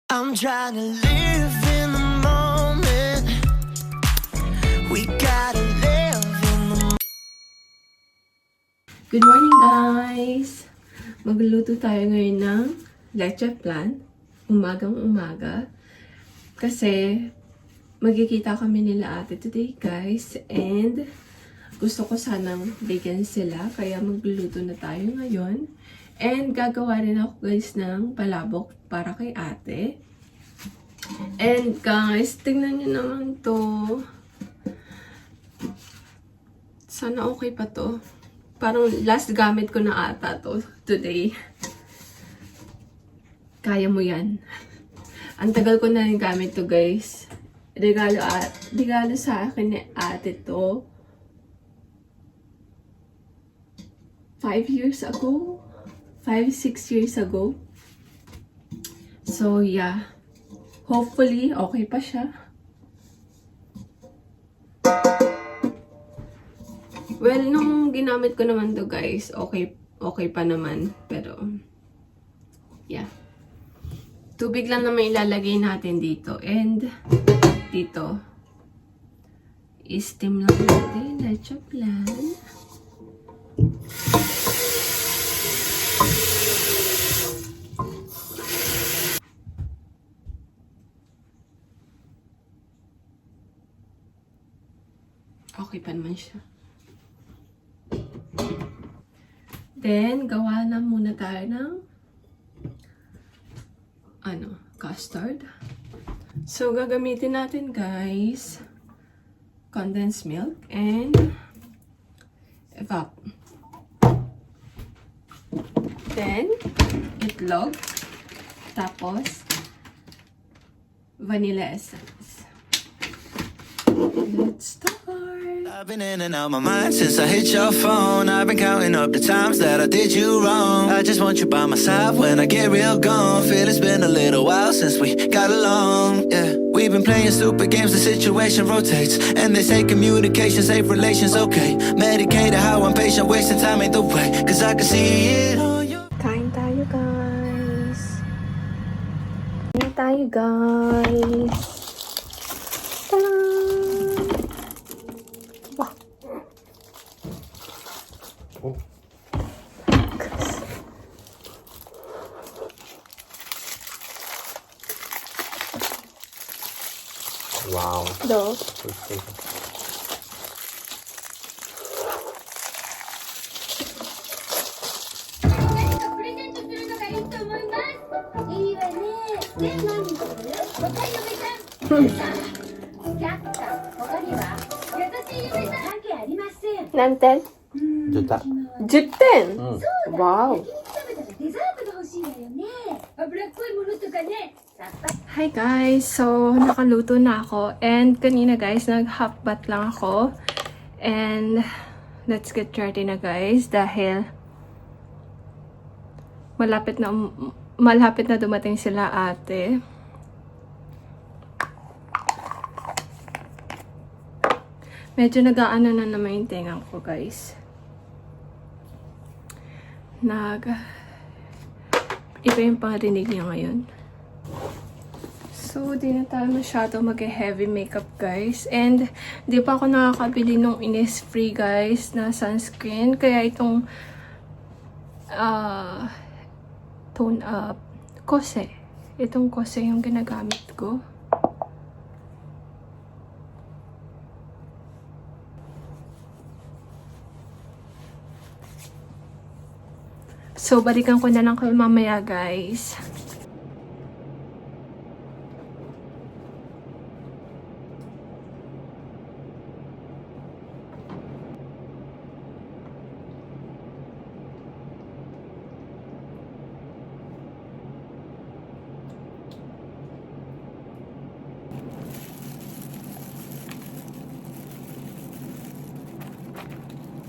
I'm trying to live in the moment. We gotta live in the Good morning, guys! Magluluto tayo ngayon ng leche flan, umagang-umaga. Kasi magkikita kami nila ate today, guys. And gusto ko sanang bigyan sila, kaya magluluto na tayo ngayon. And gagawa rin ako, guys, ng palabok para kay ate. And guys, tingnan nyo naman to. Sana okay pa to. Parang last gamit ko na ata to today. Kaya mo yan. Ang tagal ko na rin gamit to, guys. Regalo sa akin ni ate to. 5 years ago. 5-6 years ago. So, yeah. Hopefully, okay pa siya. Well, nung ginamit ko naman to, guys, okay pa naman. Pero, yeah. Tubig lang naman ilalagay natin dito. And, dito. I-steam lang natin. Leche flan. Okay pa naman siya. Then, gawa na muna tayo ng custard. So, gagamitin natin, guys, condensed milk and evap. Then, itlog. Tapos, vanilla essence. Let's start. I've been in and out my mind since I hit your phone. I've been counting up the times that I did you wrong. I just want you by my side when I get real gone. Feel it's been a little while since we got along. Yeah, we've been playing stupid games, the situation rotates. And they say communication, safe relations, okay. Medicated how I'm patient, wasting time ain't the way. Cause I can see it on your... Kain tayo, guys. Kain tayo, guys. Ta-da! Wow. Oh. Wow. Do. Nanten? Juta. 10点 Wow. Hi guys! So, nakaluto na ako. And kanina guys, nag-half bath lang ako. And let's get ready na guys. Dahil malapit na dumating sila ate. Medyo nag-aano na naman yung tenga ko, guys. Iba yung pangrinig niya ngayon. So, di na tayo masyado mag-heavy makeup, guys. And, di pa ako nakakabili nung Innisfree, guys, na sunscreen. Kaya itong tone up, Kose. Itong Kose yung ginagamit ko. So, balikan ko na lang kayo mamaya, guys.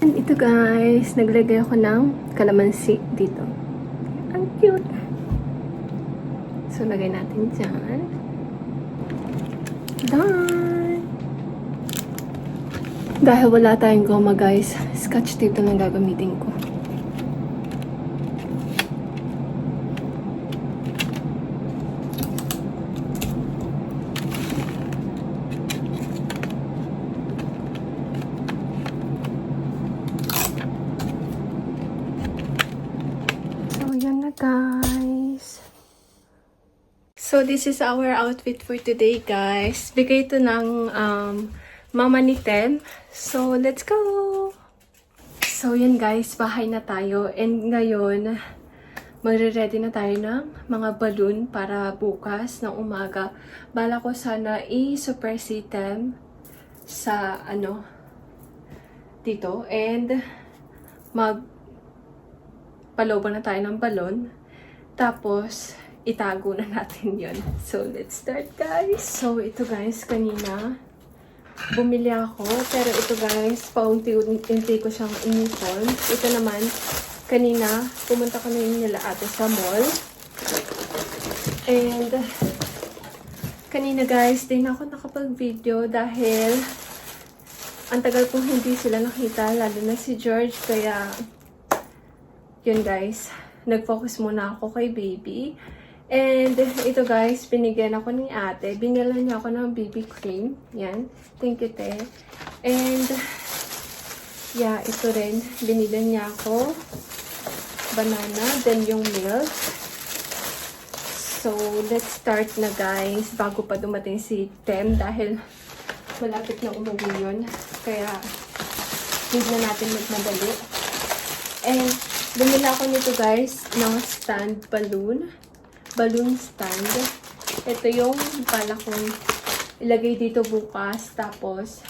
And ito guys, naglagay ako ng kalamansi dito. Ang cute! So, lagay natin dyan. Done! Dahil wala tayong goma guys, scotch tape na lang gagamitin ko. So, this is our outfit for today, guys. Bigay ito ng mama ni Tem. So, let's go! So, yan guys. Bahay na tayo. And ngayon, magre-ready na tayo ng mga balloon para bukas ng umaga. Bala ko sana i-surprise si Tem sa, dito. And, paloban na tayo ng balon. Tapos, itago na natin yon. So, let's start, guys. So, ito guys, kanina, bumili ako. Pero ito guys, paunti-unti ko siyang initon. Ito naman, kanina, pumunta kami nila ate sa mall. And, kanina guys, din ako nakapag-video dahil ang tagal kong hindi sila nakita, lalo na si George. Kaya, yun guys, nag-focus muna ako kay baby. And ito guys, binigyan ako ni ate. Binila niya ako ng BB cream. Yan. Thank you, te. And, yeah, ito rin. Binila niya ako. Banana. Then yung milk. So, let's start na guys. Bago pa dumating si Tem. Dahil malapit na umuwi yun. Kaya, need na natin magmadali. And, bumila ako nito guys ng stand balloon. Balloon stand. Ito yung pala kong ilagay dito bukas. Tapos,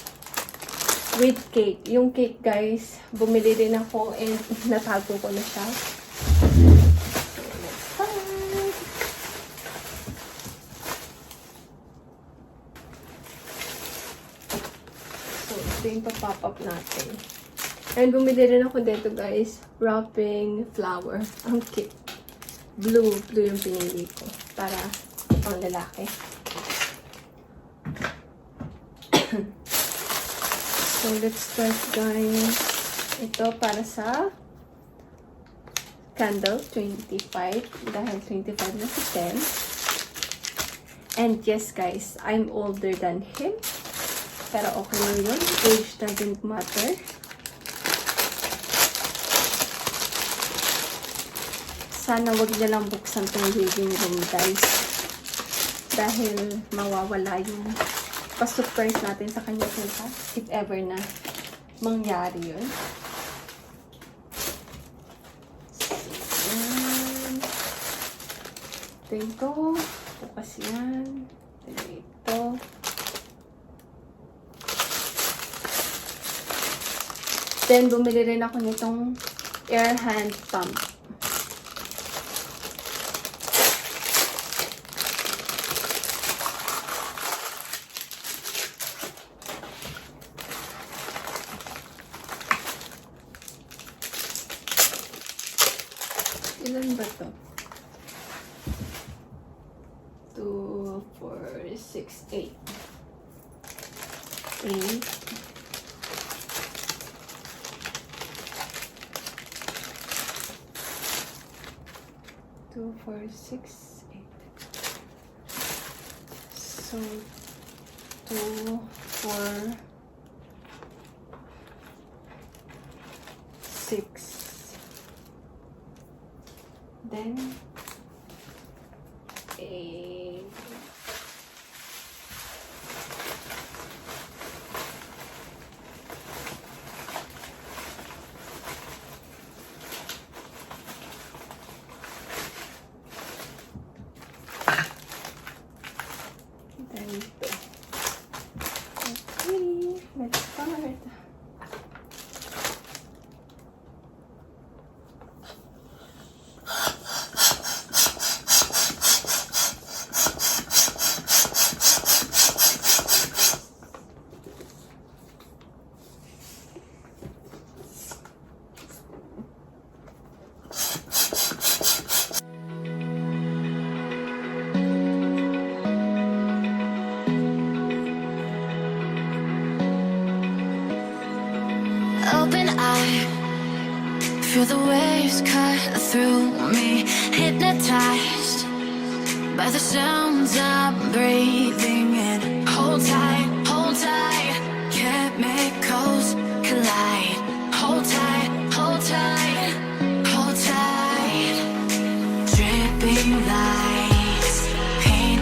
with cake. Yung cake guys, bumili din ako and natago ko na siya. So, let's start! So, ito yung pa-pop up natin. And bumili rin ako dito guys, wrapping flower. Ang cute. Blue yung pinili ko para pang lalaki. So, let's start guys. Ito para sa candle, 25. Dahil 25 na si 10. And yes guys, I'm older than him. Pero okay lang yun. Age doesn't matter. Sana wag niya lang buksan tong living room guys. Dahil mawawala yung pa-surprise natin sa kanya bukas. If ever na mangyari yun. Yan. Ito. Bukas yan. Ito. Then, bumili rin ako nitong air hand pump. Ilan ba to? 2, 4, 6, 8. 8. 2, 4, 6, 8. So, 2, 4, 6. Then, 8. Then, 2. Okay, let's start. Open eye, feel the waves cut through me, hypnotized by the sounds I'm breathing in. Hold tight, chemicals collide. Hold tight, hold tight, hold tight. Dripping lights paint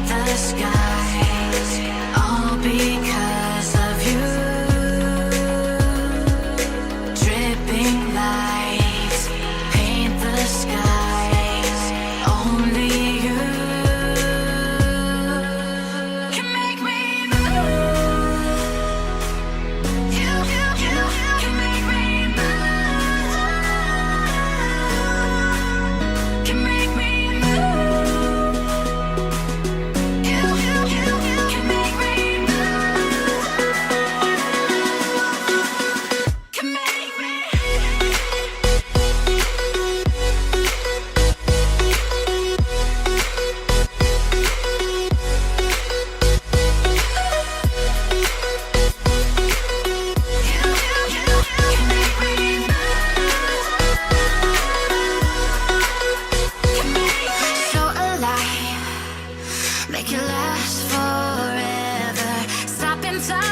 make it last forever. Stop in time.